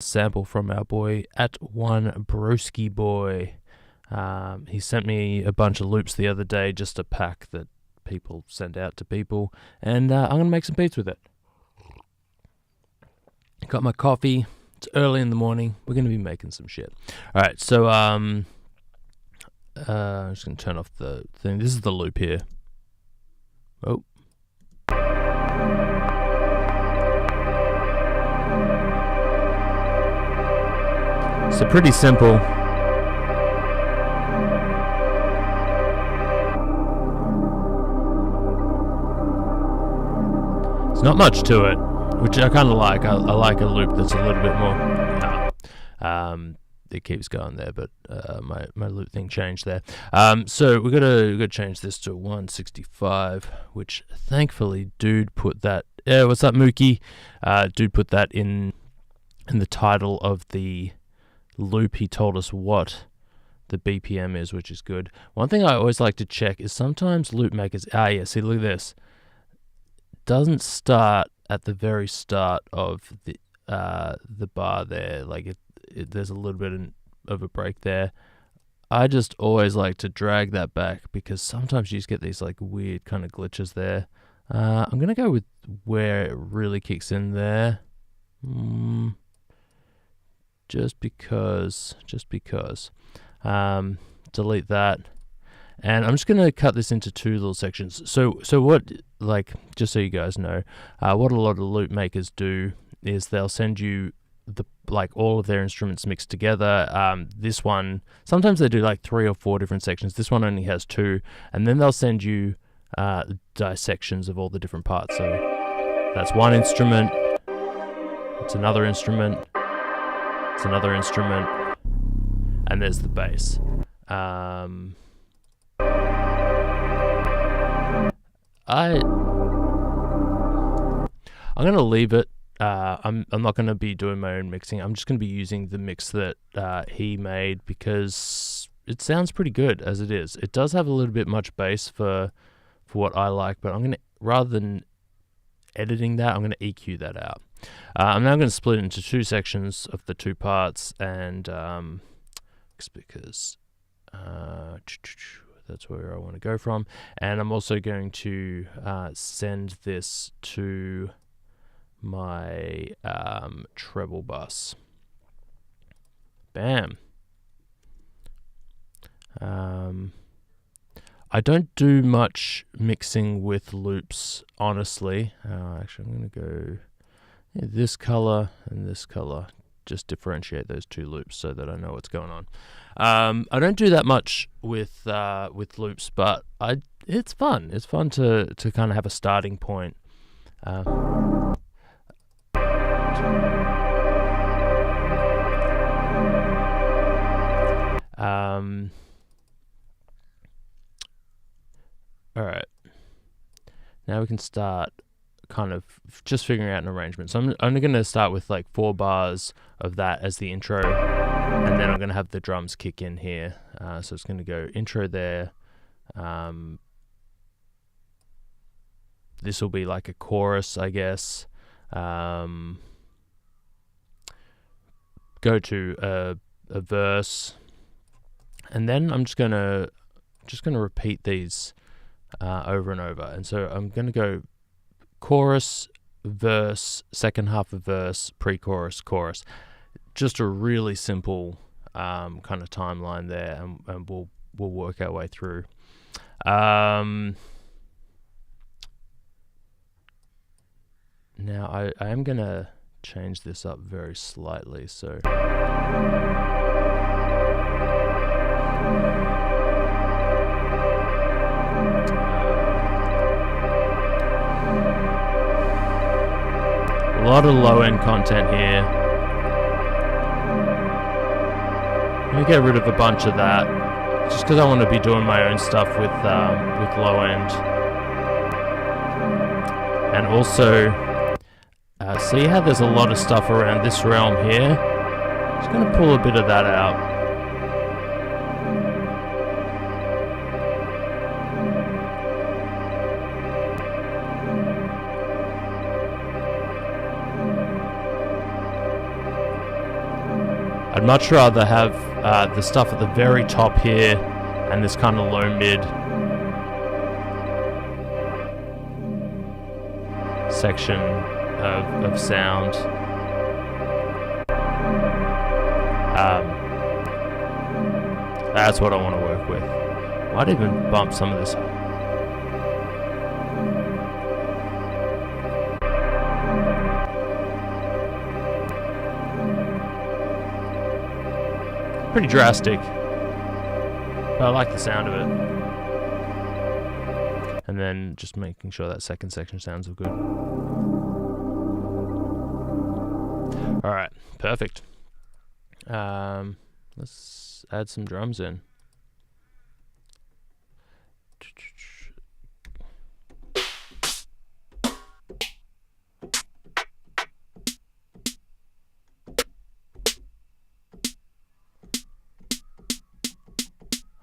Sample from our boy at one broski boy. He sent me a bunch of loops the other day, just a pack that people send out to people, and I'm gonna make some beats with it. Got my coffee. It's early in the morning. We're gonna be making some shit. All right, so I'm just gonna turn off the thing. This is the loop here. Oh. So pretty simple. There's not much to it, which I kind of like. I like a loop that's a little bit more. It keeps going there, but my loop thing changed there. So we gotta change this to 165, which thankfully dude put that. Yeah, what's up, Mookie? Dude put that in the title of the loop. He told us what the BPM is, which is good. One thing I always like to check is sometimes loop makers. Yeah, see, look at this. Doesn't start at the very start of the bar there. Like there's a little bit of a break there. I just always like to drag that back because sometimes you just get these like weird kind of glitches there. I'm gonna go with where it really kicks in there. Just because. Delete that. And I'm just going to cut this into two little sections. So what, like, just so you guys know, what a lot of loop makers do is they'll send you all of their instruments mixed together. This one, sometimes they do like 3 or 4 different sections. This one only has 2. And then they'll send you dissections of all the different parts. So that's one instrument. It's another instrument. It's another instrument, and there's the bass. I'm gonna leave it. I'm not gonna be doing my own mixing. I'm just gonna be using the mix that he made because it sounds pretty good as it is. It does have a little bit much bass for what I like, but I'm gonna, rather than editing that, I'm gonna EQ that out. I'm now going to split it into 2 sections of the 2 parts, and because that's where I want to go from. And I'm also going to send this to my treble bus. Bam. I don't do much mixing with loops, honestly. Actually, I'm going to go this color and this color, just differentiate those 2 loops so that I know what's going on. I don't do that much with loops, but it's fun. It's fun to kind of have a starting point. All right, now we can start kind of just figuring out an arrangement. So I'm only going to start with like 4 bars of that as the intro, and then I'm going to have the drums kick in here. So it's going to go intro there. This will be like a chorus, I guess. Go to a verse, and then I'm just gonna repeat these over and over. And so I'm going to go chorus, verse, second half of verse, pre-chorus, chorus. Just a really simple kind of timeline there, and we'll work our way through. Now I am gonna change this up very slightly, so a lot of low-end content here. I'm gonna get rid of a bunch of that, just because I want to be doing my own stuff with low-end. And also, see how there's a lot of stuff around this realm here? Just gonna pull a bit of that out. I'd much rather have the stuff at the very top here and this kind of low mid section of sound. That's what I want to work with. Might even bump some of this. Pretty drastic, but I like the sound of it. And then just making sure that second section sounds good. Alright, perfect. Let's add some drums in.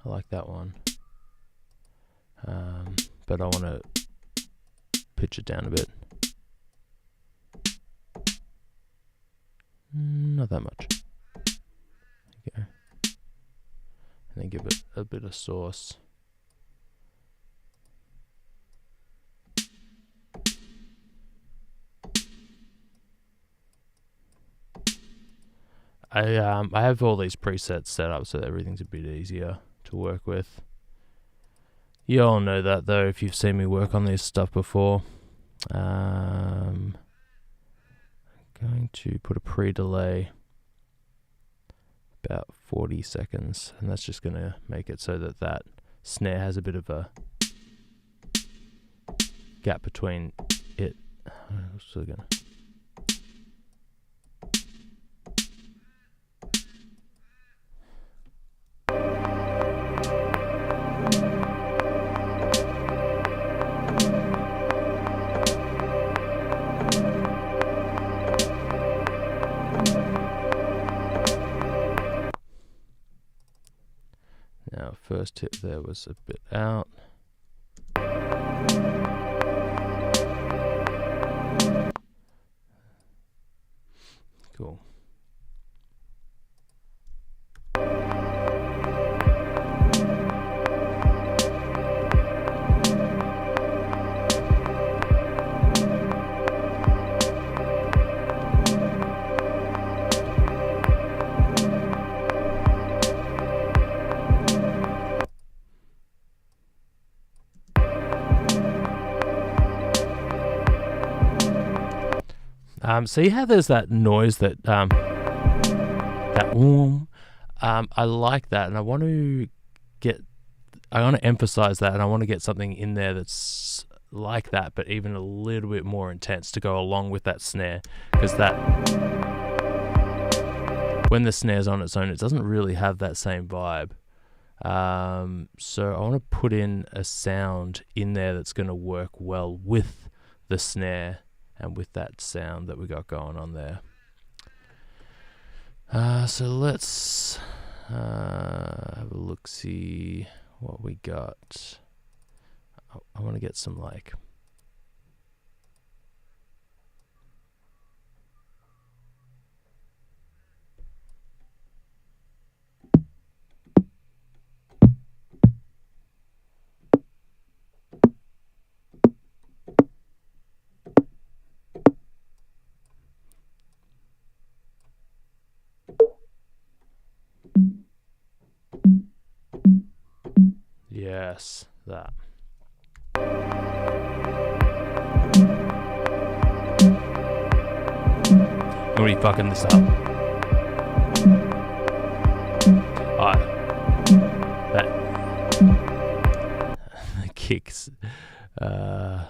I like that one. But I want to pitch it down a bit. Not that much. There you go. And then give it a bit of sauce. I have all these presets set up so that everything's a bit easier to work with. You all know that though if you've seen me work on this stuff before. I'm going to put a pre-delay about 40 seconds, and that's just going to make it so that that snare has a bit of a gap between it. I'm still gonna. First hit there was a bit out. Cool. See how there's that noise that I like that, and I want to emphasize that, and I want to get something in there that's like that, but even a little bit more intense to go along with that snare, because that when the snare's on its own, it doesn't really have that same vibe. So I want to put in a sound in there that's going to work well with the snare and with that sound that we got going on there. So let's have a look, see what we got. I want to get some like yes, that. I'm gonna be fucking this up. That the kicks are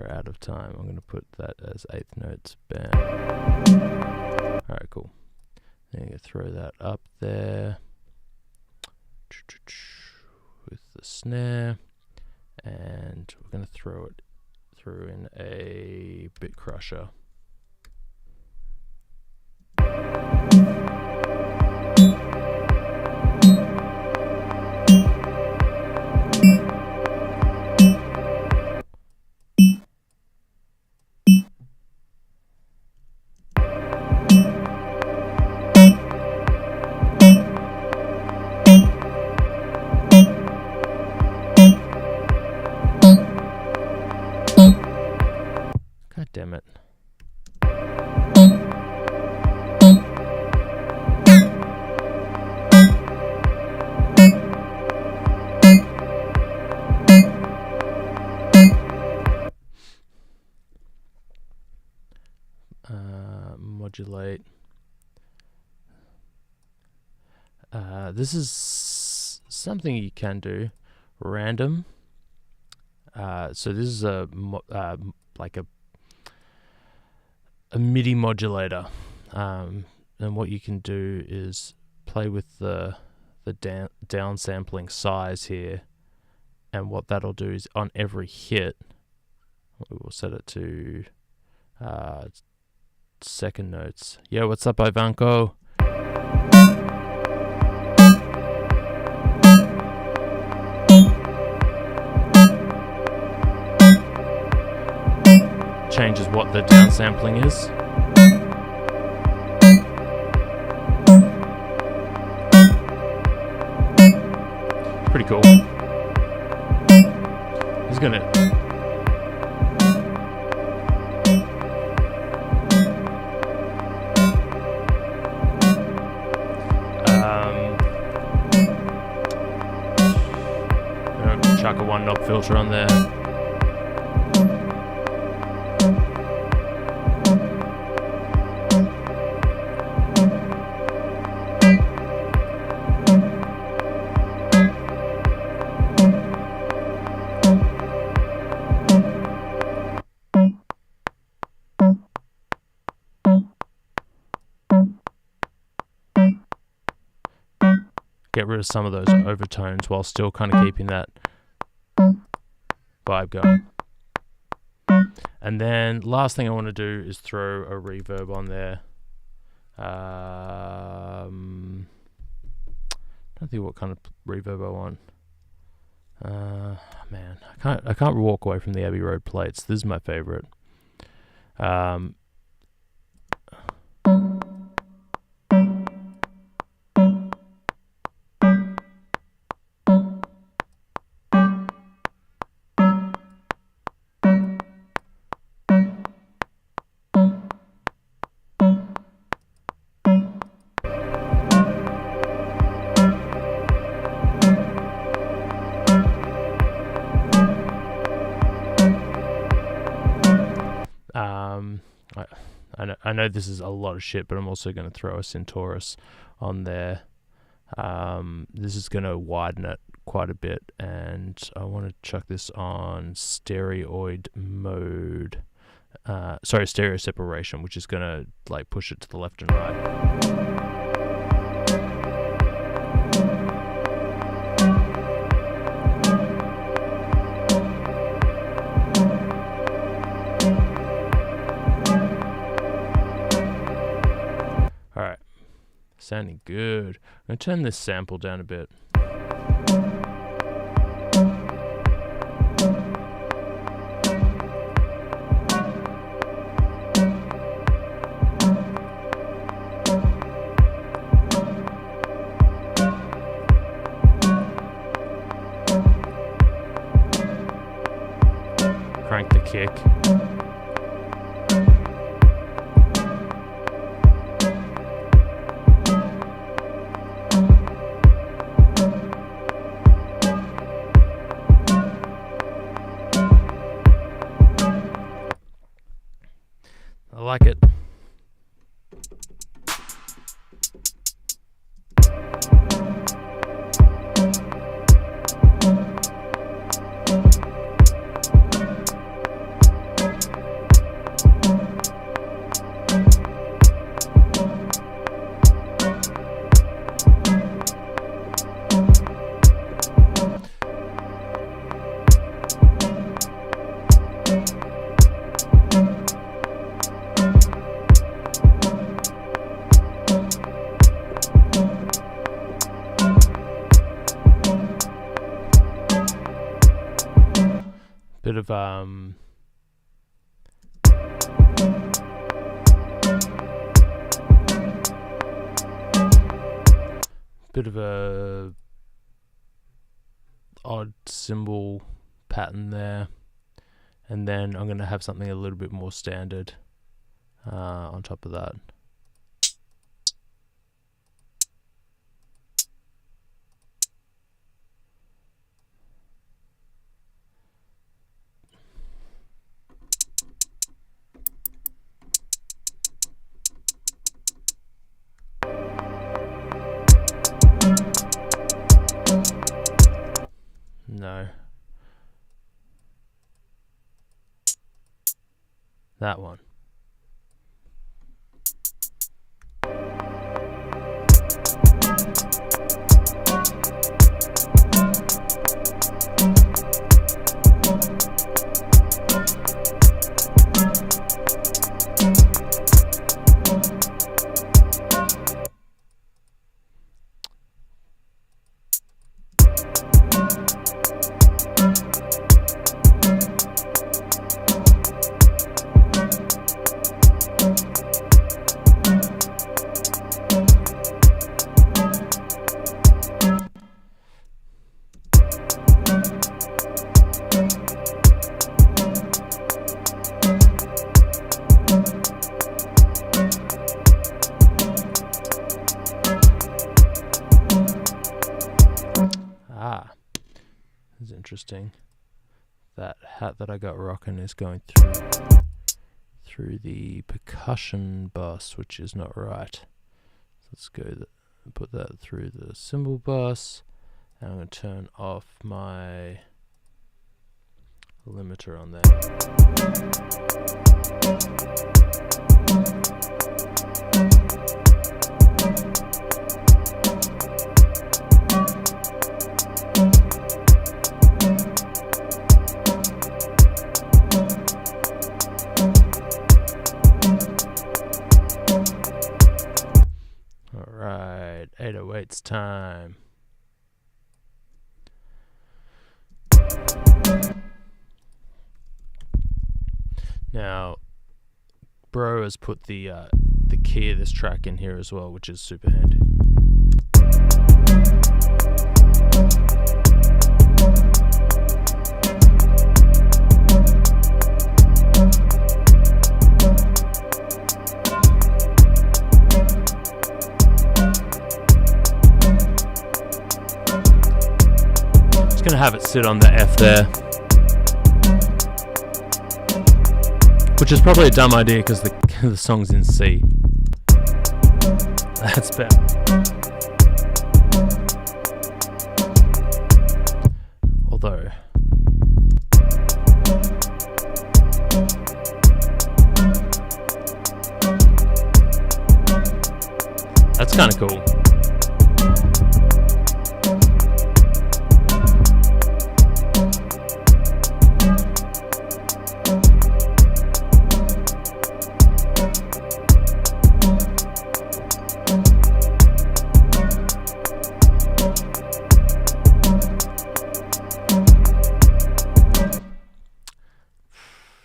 out of time. I'm gonna put that as 8th notes band. Alright, cool. Then you throw that up there with the snare, and we're gonna throw it through in a bit crusher. modulate. This is something you can do. Random. So this is like a MIDI modulator, and what you can do is play with the downsampling size here, and what that'll do is on every hit, we will set it to second notes. Yo, what's up, Ivanko? Changes what the downsampling is. Pretty cool. He's gonna chuck a one knob filter on there. Get rid of some of those overtones while still kind of keeping that vibe going. And then last thing I want to do is throw a reverb on there. I don't think what kind of reverb I want. Man, I can't walk away from the Abbey Road plates. This is my favorite. I know this is a lot of shit, but I'm also going to throw a Centaurus on there. This is going to widen it quite a bit, and I want to chuck this on stereoid mode. Sorry, stereo separation, which is going to like push it to the left and right. Alright, sounding good. I'm going to turn this sample down a bit. Crank the kick. I like it. Bit of a odd cymbal pattern there, and then I'm going to have something a little bit more standard on top of that. That one. That's interesting. That hat that I got rocking is going through the percussion bus, which is not right. Let's go put that through the cymbal bus, and I'm going to turn off my limiter on there. Alright, 808's time. Now, Bro has put the key of this track in here as well, which is super handy. Just gonna have it sit on the F there. Which is probably a dumb idea because the song's in C. That's better. Although, that's kind of cool.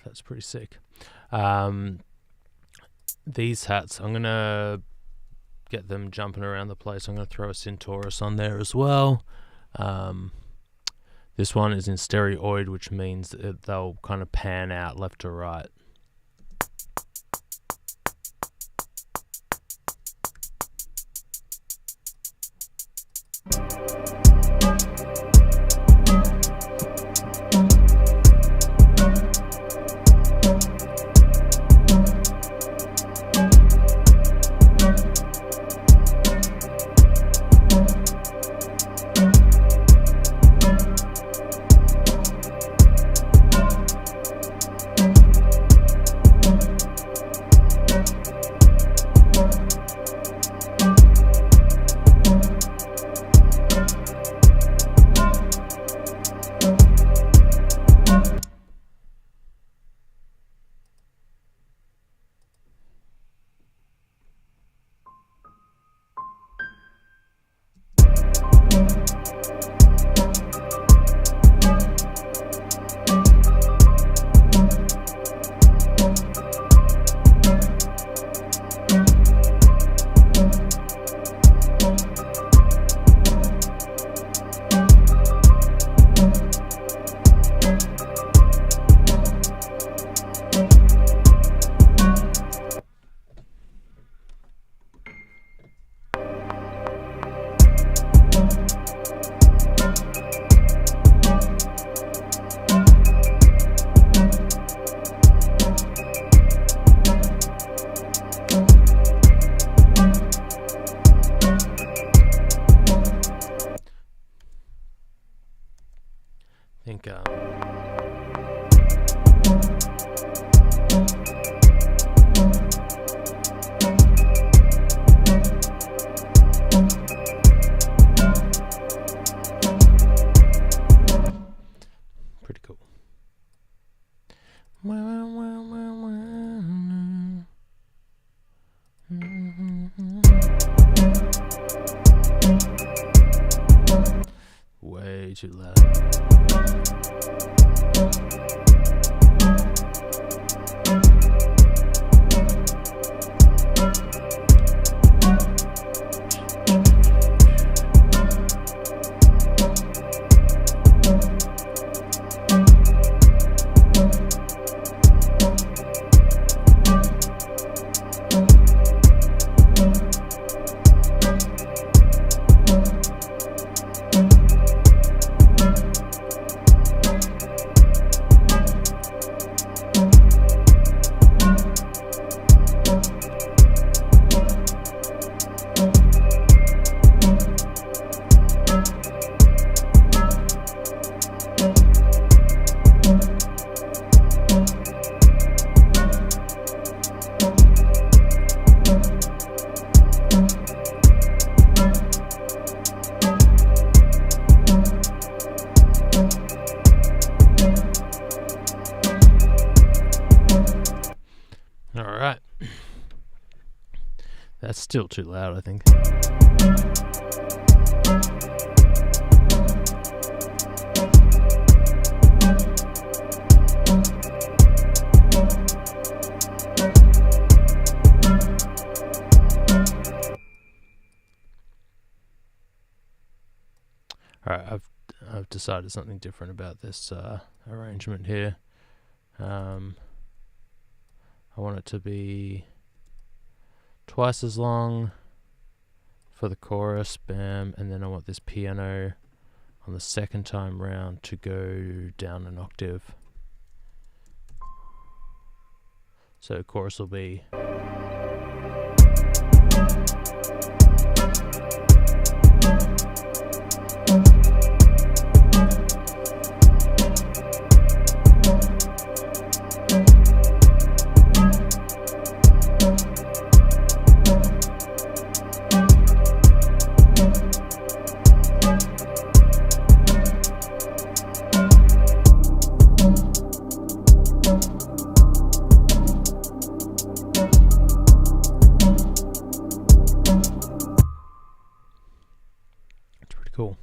That's pretty sick. These hats, I'm gonna get them jumping around the place. I'm gonna throw a SAINtJHN on there as well. This one is in stereoid, which means they'll kind of pan out left to right. I think too loud. Alright. That's still too loud, I think. Alright, I've decided something different about this arrangement here. I want it to be twice as long for the chorus, bam, and then I want this piano on the second time round to go down an octave. So chorus will be cool.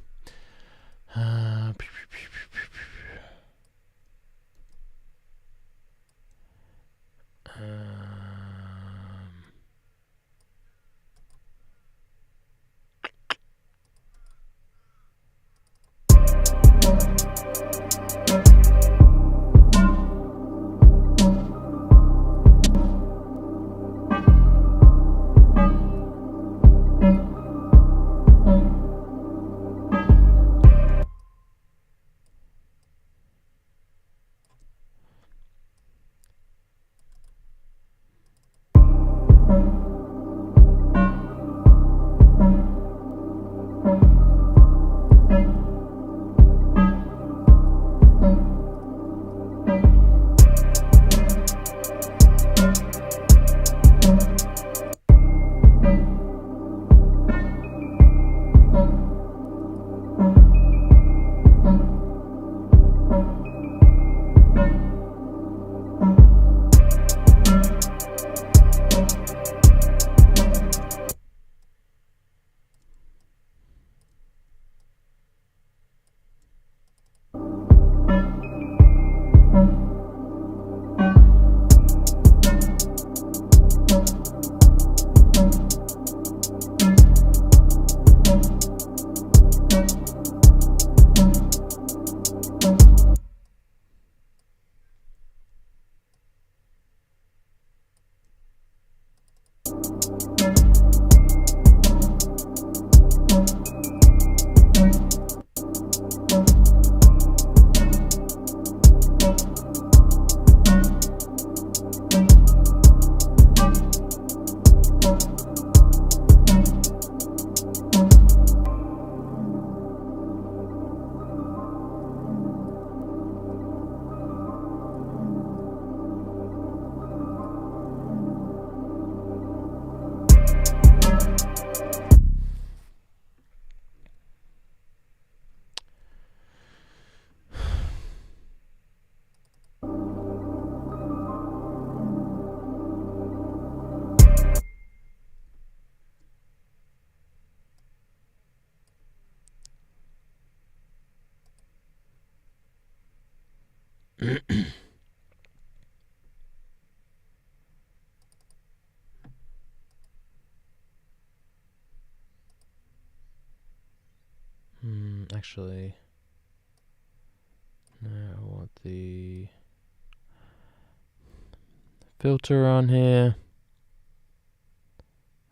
Actually, no, I want the filter on here.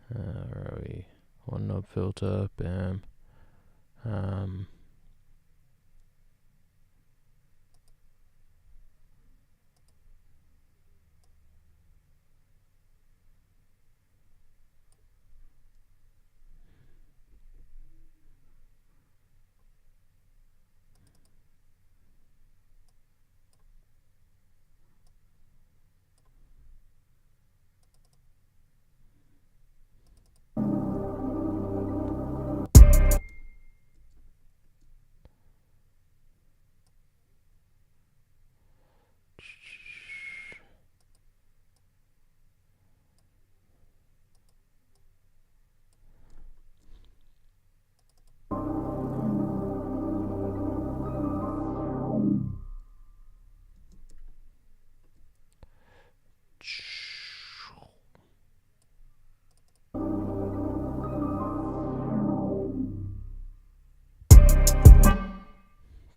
Where are we? One knob filter, bam.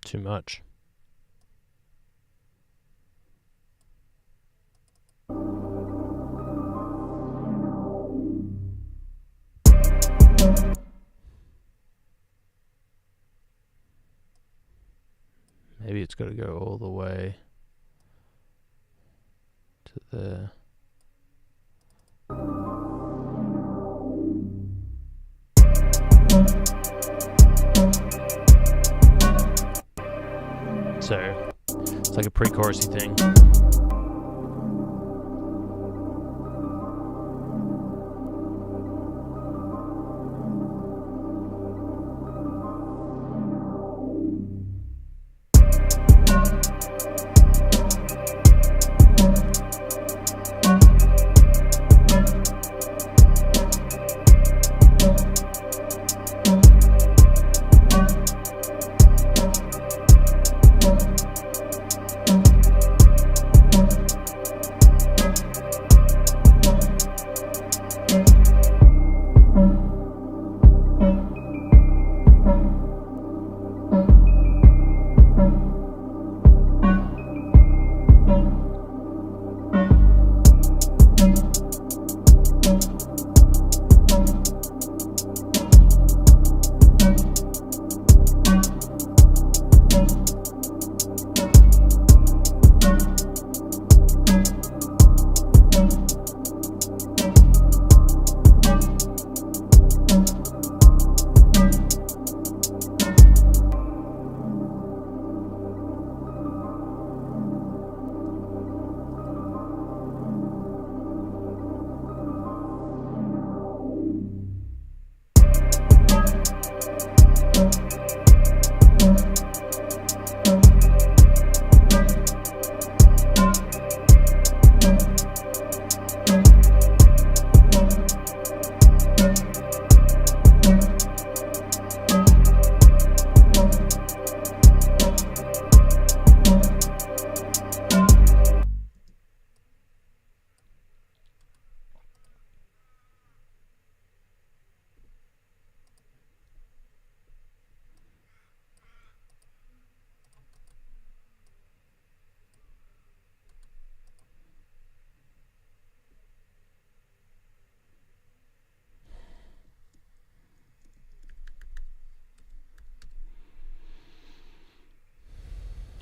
Too much. Maybe it's got to go all the way to there. So it's like a pre-chorusy thing.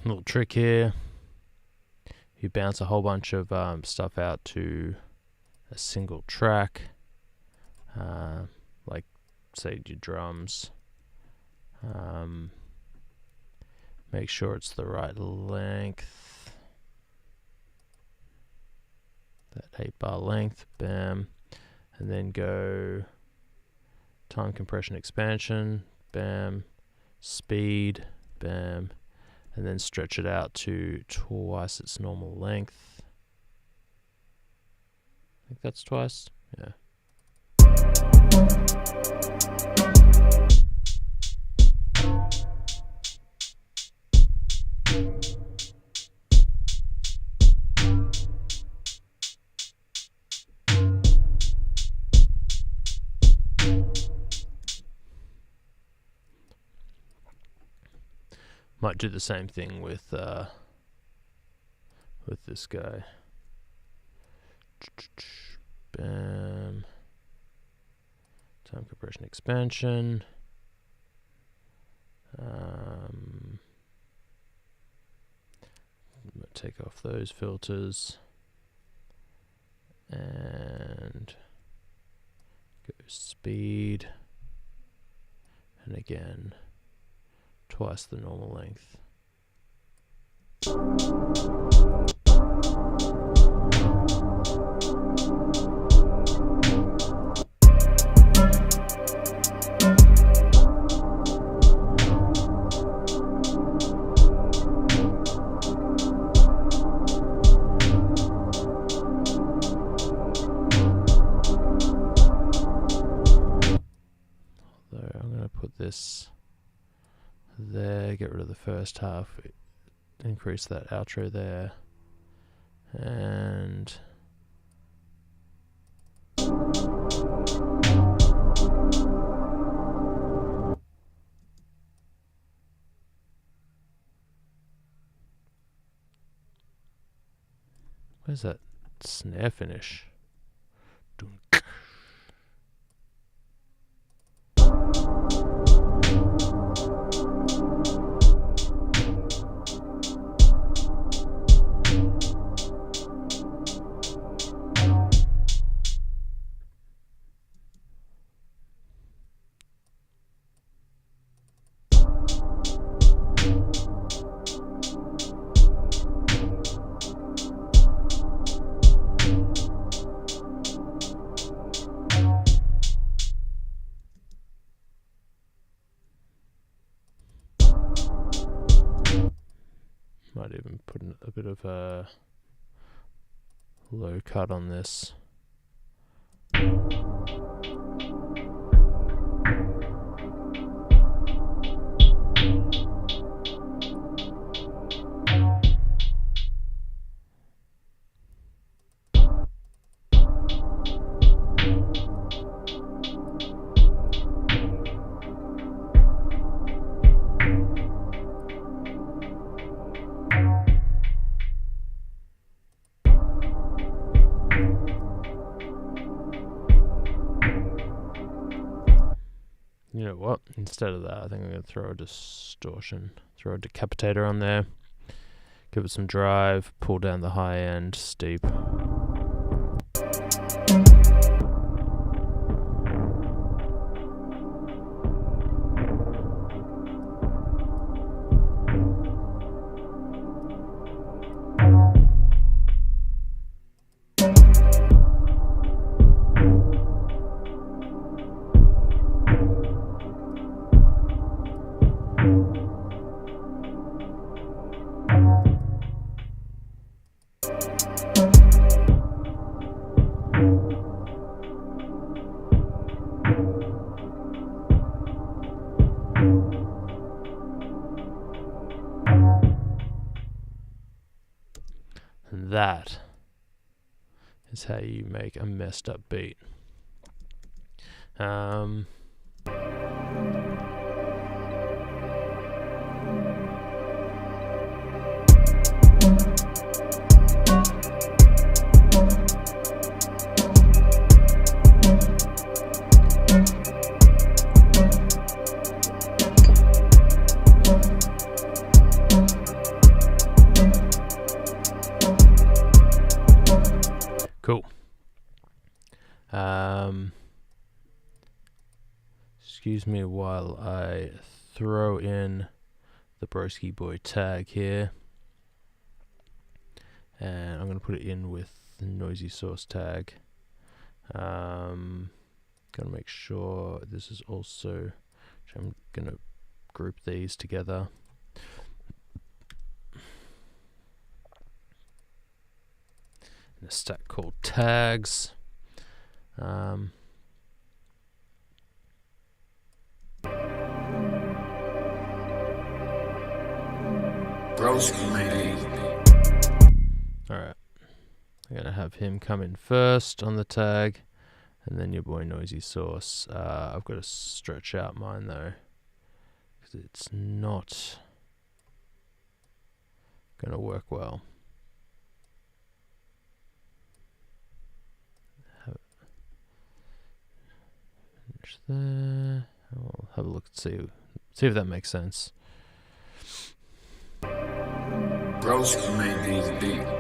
Little trick here. You bounce a whole bunch of stuff out to a single track, like say your drums. Make sure it's the right length, that 8-bar length, bam, and then go time compression expansion, bam, speed, bam, and then stretch it out to twice its normal length. I think that's twice, yeah. Might do the same thing with this guy. Bam. Time compression expansion. Take off those filters and go speed, and again twice the normal length. This there, get rid of the first half, increase that outro there, and where's that snare finish? Dunk. Might even put a bit of a low cut on this. You know what? Instead of that, I think I'm going to throw a distortion, throw a decapitator on there, give it some drive, pull down the high end, steep. And that is how you make a messed up beat. Cool. Excuse me while I throw in the Broski Boy tag here, and I'm going to put it in with the NoisySauce tag. Going to make sure this is also, I'm going to group these together. In a stack called tags. Alright, I'm going to have him come in first on the tag, and then your boy NoisySauce. I've got to stretch out mine though, because it's not gonna work well. Finish there. We'll have a look and see if that makes sense. Bryson made these beats.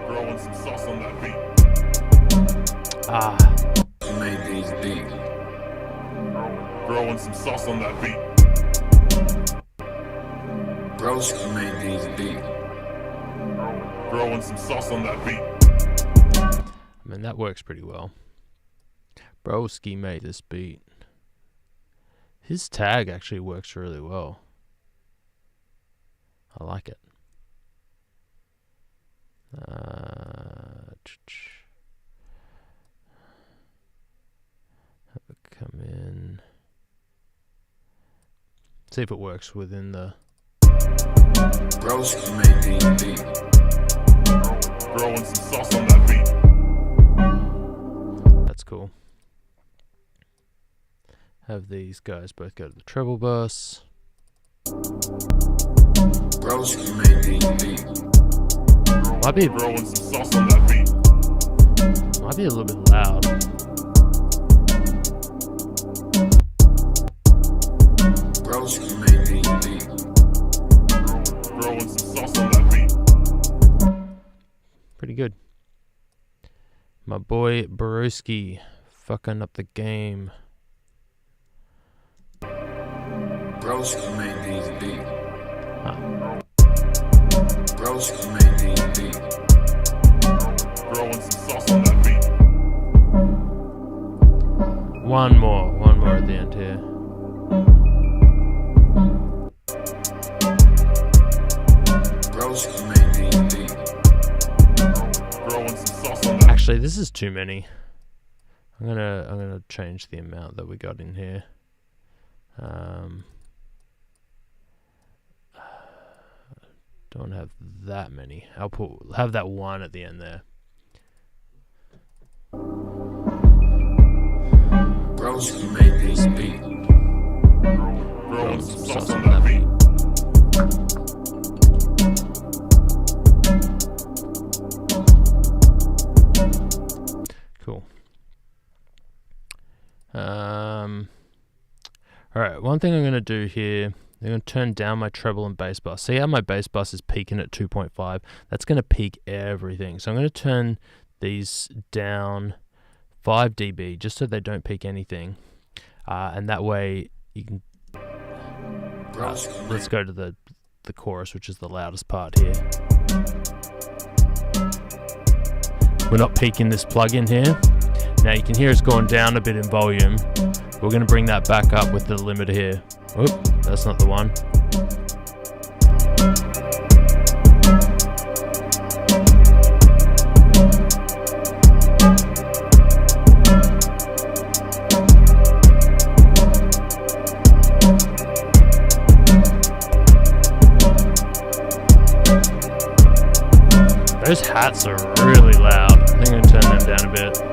Throwing some sauce on that beat. Made these beats. Throwing some sauce on that beat. Bryson made these beats. Throwing some sauce on that beat. I mean, that works pretty well. Broski made this beat. His tag actually works really well. I like it. Have it come in. See if it works within the. Broski made these beats. Throwing some sauce on that beat. That's cool. Have these guys both go to the treble bus. Bryson made these beats. Might be throwing some sauce on that beat. Might be a little bit loud. Bryson made these beats. Throwing some sauce on that beat. Pretty good. My boy Broski fucking up the game. Bryson made these beats. Bryson made these beats. Throwing some sauce on that beat. One more at the end here. Bryson made these beats. Throwing some sauce on that. Actually, this is too many. I'm gonna change the amount that we got in here. Don't have that many. I'll have that one at the end there. Bryson made these beats. Throwing some sauce on that beat. Cool. Alright, one thing I'm gonna do here, I'm going to turn down my treble and bass bus. See how my bass bus is peaking at 2.5? That's going to peak everything. So I'm going to turn these down 5 dB just so they don't peak anything. And that way you can... let's go to the chorus, which is the loudest part here. We're not peaking this plug-in here. Now you can hear it's gone down a bit in volume. We're going to bring that back up with the limiter here. Oop, that's not the one. Those hats are really loud. I think I'm going to turn them down a bit.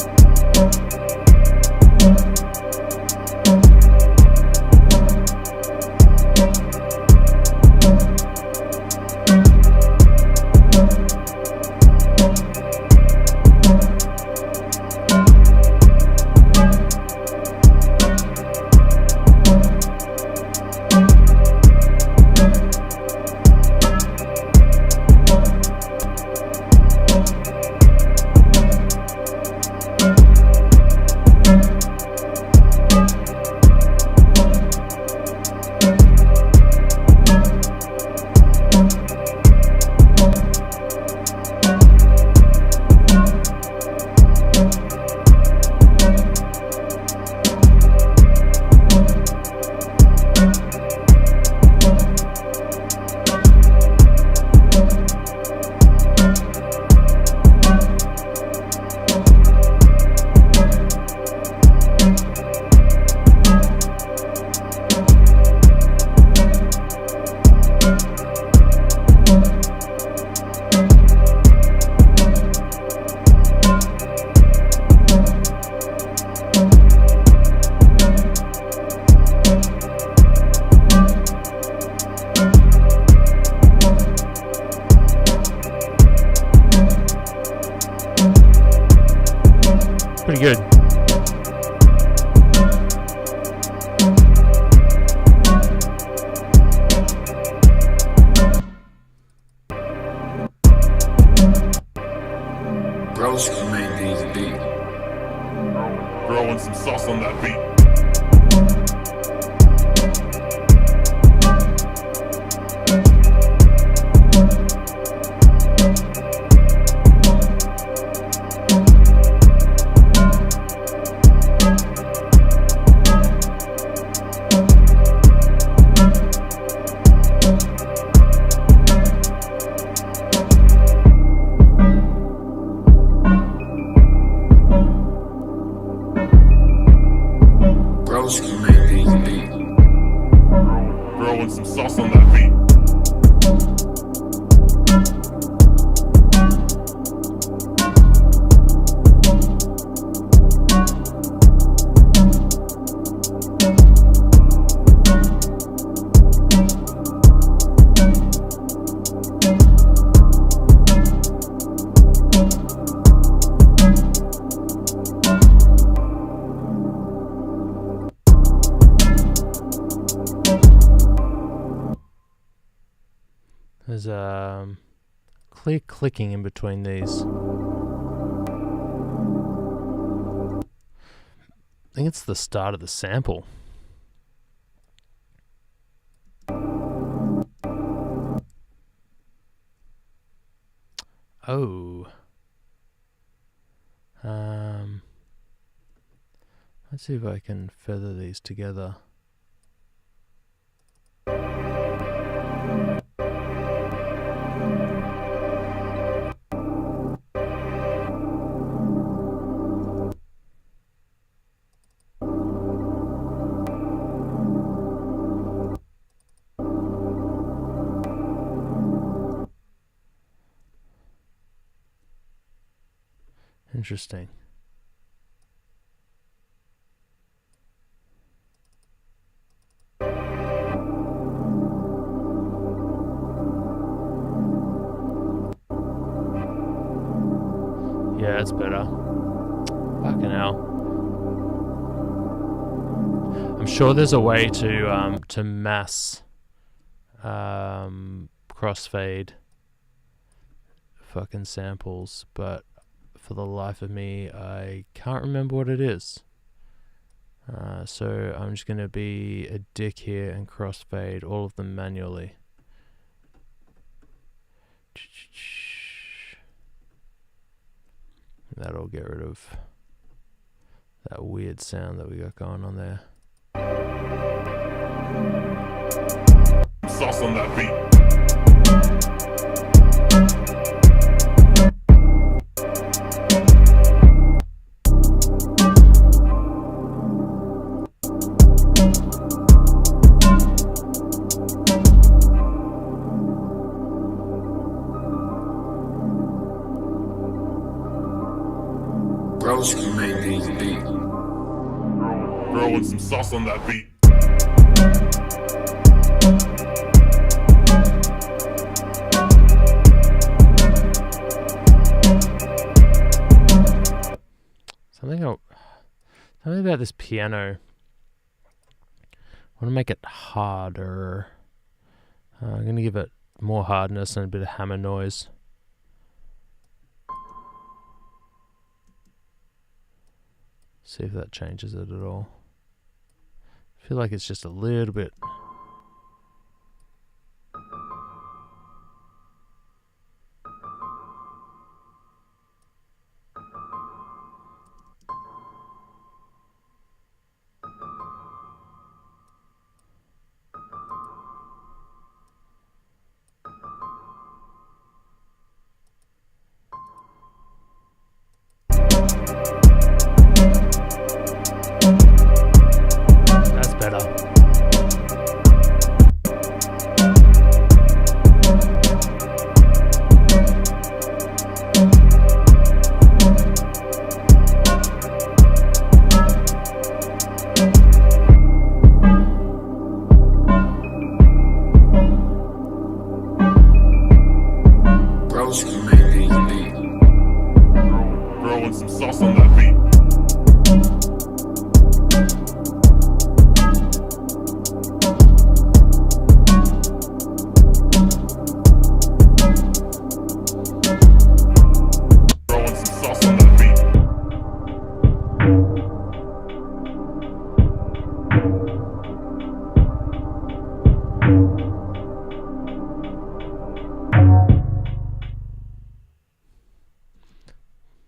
Broski made these beats. Throwing some sauce on that beat. There's clear clicking in between these. I think it's the start of the sample. Oh. Let's see if I can feather these together. Interesting. Yeah, it's better. Fucking hell. I'm sure there's a way to mass crossfade fucking samples, but for the life of me, I can't remember what it is. So I'm just gonna be a dick here and crossfade all of them manually. That'll get rid of that weird sound that we got going on there. Sauce on that beat. Broski made these beats. Throwing some sauce on that beat. Something about this piano. I want to make it harder. I'm going to give it more hardness and a bit of hammer noise. See if that changes it at all. I feel like it's just a little bit.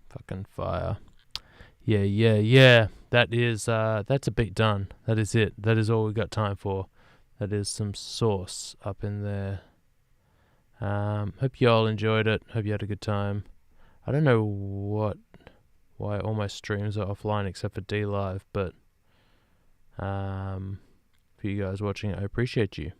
Fucking fire. Yeah. That's a beat done. That is it. That is all we got time for. That is some sauce up in there. Hope you all enjoyed it. Hope you had a good time. I don't know why all my streams are offline except for D Live, but For you guys watching, I appreciate you.